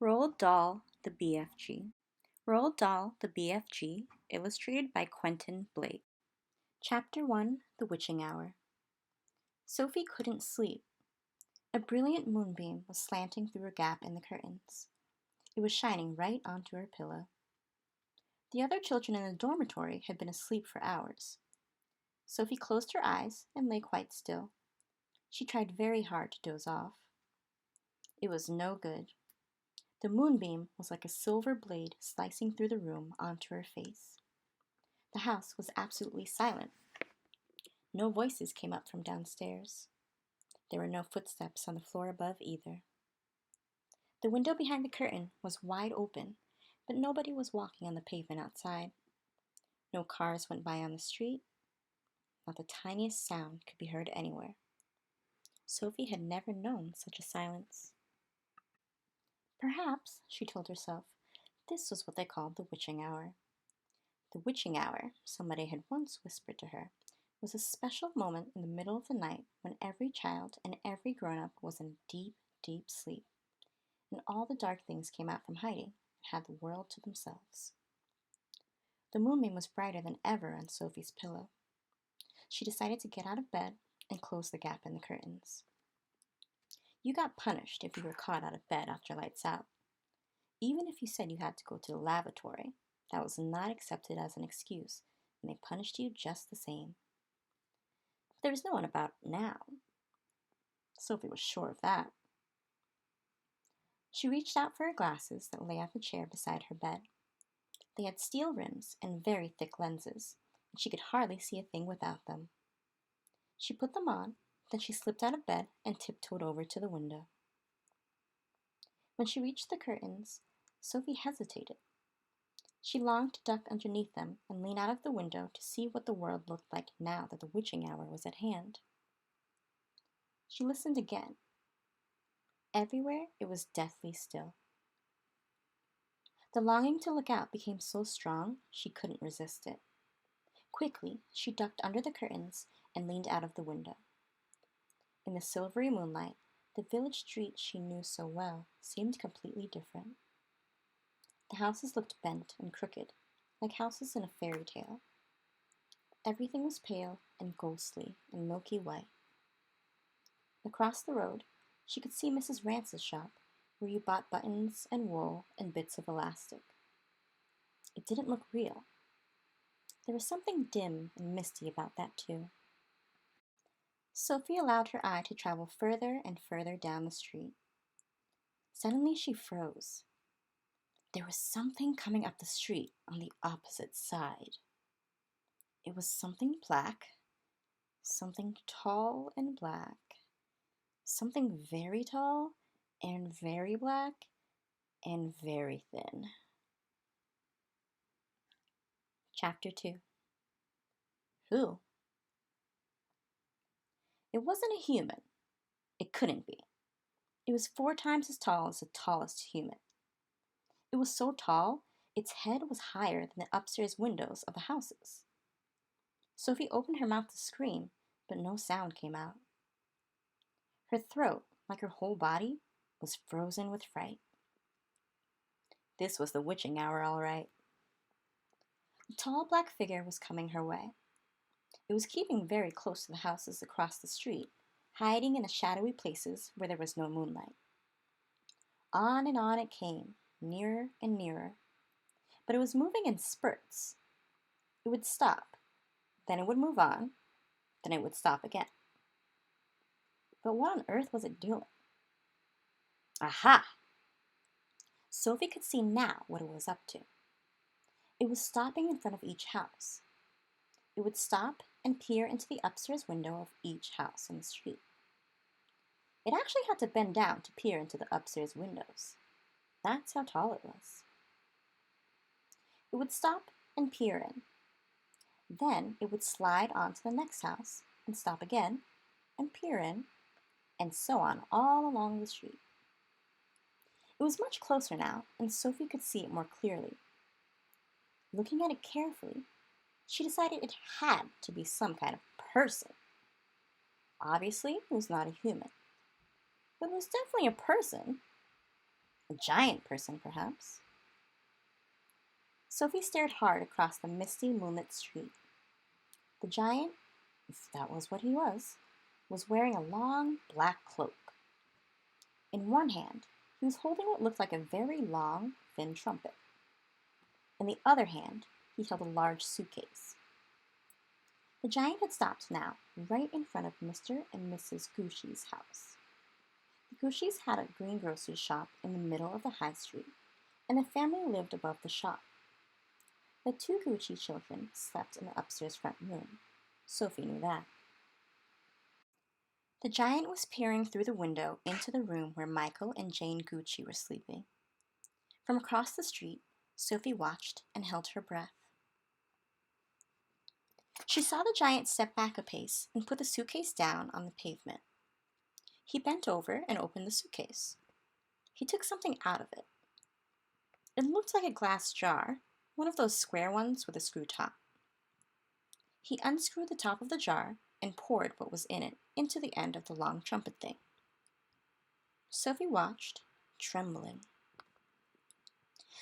Roald Dahl, the BFG. Roald Dahl, the BFG, illustrated by Quentin Blake. Chapter 1, The Witching Hour. Sophie couldn't sleep. A brilliant moonbeam was slanting through a gap in the curtains. It was shining right onto her pillow. The other children in the dormitory had been asleep for hours. Sophie closed her eyes and lay quite still. She tried very hard to doze off. It was no good. The moonbeam was like a silver blade slicing through the room onto her face. The house was absolutely silent. No voices came up from downstairs. There were no footsteps on the floor above either. The window behind the curtain was wide open, but nobody was walking on the pavement outside. No cars went by on the street. Not the tiniest sound could be heard anywhere. Sophie had never known such a silence. Perhaps, she told herself, this was what they called the witching hour. The witching hour, somebody had once whispered to her, was a special moment in the middle of the night when every child and every grown-up was in deep, deep sleep, and all the dark things came out from hiding and had the world to themselves. The moonbeam was brighter than ever on Sophie's pillow. She decided to get out of bed and close the gap in the curtains. You got punished if you were caught out of bed after lights out. Even if you said you had to go to the lavatory, that was not accepted as an excuse, and they punished you just the same. But there was no one about now. Sophie was sure of that. She reached out for her glasses that lay on the chair beside her bed. They had steel rims and very thick lenses, and she could hardly see a thing without them. She put them on, then she slipped out of bed and tiptoed over to the window. When she reached the curtains, Sophie hesitated. She longed to duck underneath them and lean out of the window to see what the world looked like now that the witching hour was at hand. She listened again. Everywhere it was deathly still. The longing to look out became so strong she couldn't resist it. Quickly, she ducked under the curtains and leaned out of the window. In the silvery moonlight, the village street she knew so well seemed completely different. The houses looked bent and crooked, like houses in a fairy tale. Everything was pale and ghostly and milky white. Across the road, she could see Mrs. Rance's shop, where you bought buttons and wool and bits of elastic. It didn't look real. There was something dim and misty about that, too. Sophie allowed her eye to travel further and further down the street. Suddenly she froze. There was something coming up the street on the opposite side. It was something black, something tall and black, something very tall and very black and very thin. Chapter 2. Who? It wasn't a human. It couldn't be. It was 4 times as tall as the tallest human. It was so tall, its head was higher than the upstairs windows of the houses. Sophie opened her mouth to scream, but no sound came out. Her throat, like her whole body, was frozen with fright. This was the witching hour, all right. The tall black figure was coming her way. It was keeping very close to the houses across the street, hiding in the shadowy places where there was no moonlight. On and on it came, nearer and nearer. But it was moving in spurts. It would stop, then it would move on, then it would stop again. But what on earth was it doing? Aha! Sophie could see now what it was up to. It was stopping in front of each house. It would stop and peer into the upstairs window of each house in the street. It actually had to bend down to peer into the upstairs windows. That's how tall it was. It would stop and peer in. Then it would slide on to the next house and stop again and peer in, and so on all along the street. It was much closer now, and Sophie could see it more clearly. Looking at it carefully, she decided it had to be some kind of person. Obviously, it was not a human, but it was definitely a person. A giant person, perhaps. Sophie stared hard across the misty, moonlit street. The giant, if that was what he was wearing a long, black cloak. In one hand, he was holding what looked like a very long, thin trumpet. In the other hand, he held a large suitcase. The giant had stopped now, right in front of Mr. and Mrs. Gooshy's house. The Gooshys had a greengrocer's shop in the middle of the high street, and the family lived above the shop. The two Gooshy children slept in the upstairs front room. Sophie knew that. The giant was peering through the window into the room where Michael and Jane Goochy were sleeping. From across the street, Sophie watched and held her breath. She saw the giant step back a pace and put the suitcase down on the pavement. He bent over and opened the suitcase. He took something out of it. It looked like a glass jar, one of those square ones with a screw top. He unscrewed the top of the jar and poured what was in it into the end of the long trumpet thing. Sophie watched, trembling.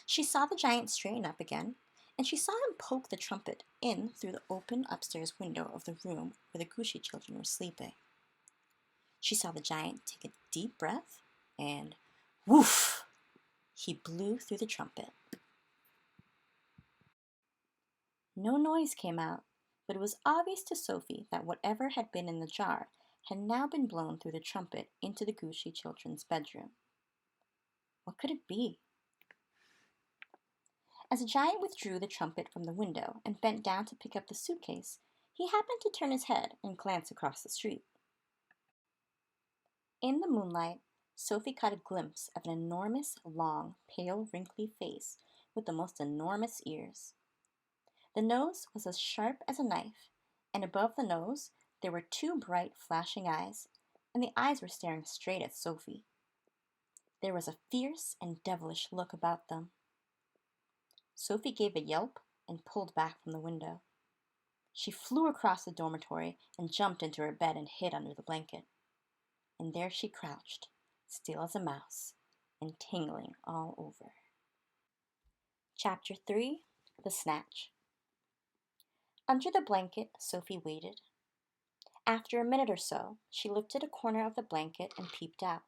She saw the giant straighten up again, and she saw him poke the trumpet in through the open upstairs window of the room where the Gooshy children were sleeping. She saw the giant take a deep breath, and woof! He blew through the trumpet. No noise came out, but it was obvious to Sophie that whatever had been in the jar had now been blown through the trumpet into the Gooshy children's bedroom. What could it be? As the giant withdrew the trumpet from the window and bent down to pick up the suitcase, he happened to turn his head and glance across the street. In the moonlight, Sophie caught a glimpse of an enormous, long, pale, wrinkly face with the most enormous ears. The nose was as sharp as a knife, and above the nose there were two bright, flashing eyes, and the eyes were staring straight at Sophie. There was a fierce and devilish look about them. Sophie gave a yelp and pulled back from the window. She flew across the dormitory and jumped into her bed and hid under the blanket. And there she crouched, still as a mouse, and tingling all over. Chapter 3: The Snatch. Under the blanket, Sophie waited. After a minute or so, she lifted a corner of the blanket and peeped out.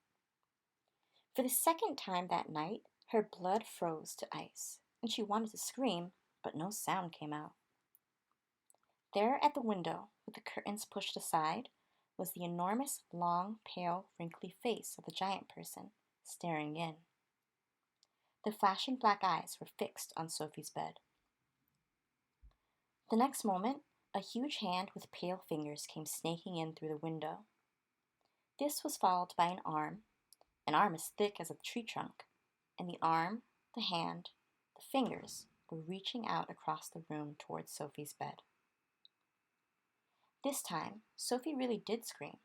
For the second time that night, her blood froze to ice, and she wanted to scream, but no sound came out. There at the window, with the curtains pushed aside, was the enormous, long, pale, wrinkly face of the giant person, staring in. The flashing black eyes were fixed on Sophie's bed. The next moment, a huge hand with pale fingers came snaking in through the window. This was followed by an arm as thick as a tree trunk, and the arm, the hand, the fingers were reaching out across the room towards Sophie's bed. This time, Sophie really did scream,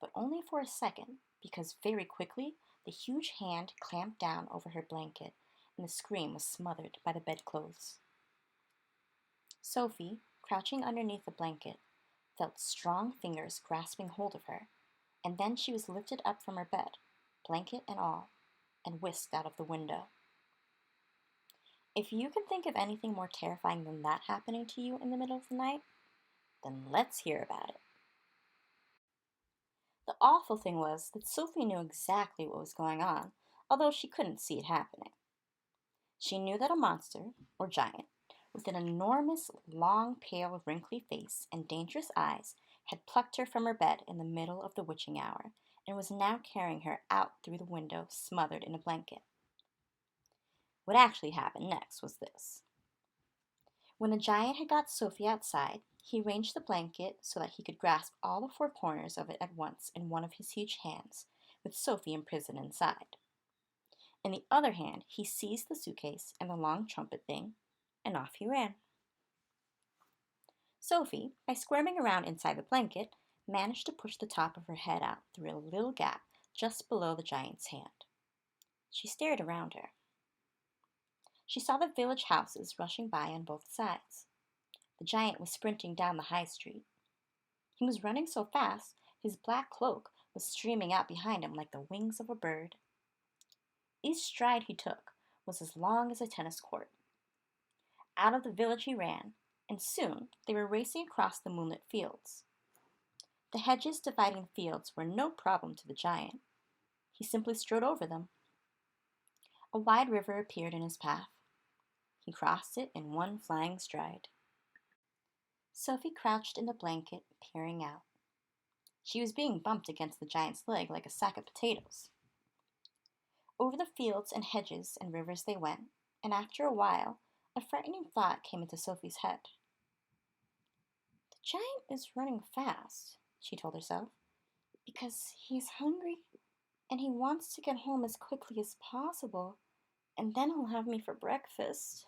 but only for a second, because very quickly the huge hand clamped down over her blanket, and the scream was smothered by the bedclothes. Sophie, crouching underneath the blanket, felt strong fingers grasping hold of her, and then she was lifted up from her bed, blanket and all, and whisked out of the window. If you can think of anything more terrifying than that happening to you in the middle of the night, then let's hear about it. The awful thing was that Sophie knew exactly what was going on, although she couldn't see it happening. She knew that a monster, or giant, with an enormous, long, pale, wrinkly face and dangerous eyes had plucked her from her bed in the middle of the witching hour and was now carrying her out through the window smothered in a blanket. What actually happened next was this. When the giant had got Sophie outside, he arranged the blanket so that he could grasp all the four corners of it at once in one of his huge hands, with Sophie imprisoned inside. In the other hand, he seized the suitcase and the long trumpet thing, and off he ran. Sophie, by squirming around inside the blanket, managed to push the top of her head out through a little gap just below the giant's hand. She stared around her. She saw the village houses rushing by on both sides. The giant was sprinting down the high street. He was running so fast, his black cloak was streaming out behind him like the wings of a bird. Each stride he took was as long as a tennis court. Out of the village he ran, and soon they were racing across the moonlit fields. The hedges dividing the fields were no problem to the giant. He simply strode over them. A wide river appeared in his path. He crossed it in one flying stride. Sophie crouched in the blanket, peering out. She was being bumped against the giant's leg like a sack of potatoes. Over the fields and hedges and rivers they went, and after a while, a frightening thought came into Sophie's head. The giant is running fast, she told herself, because he's hungry and he wants to get home as quickly as possible, and then he'll have me for breakfast.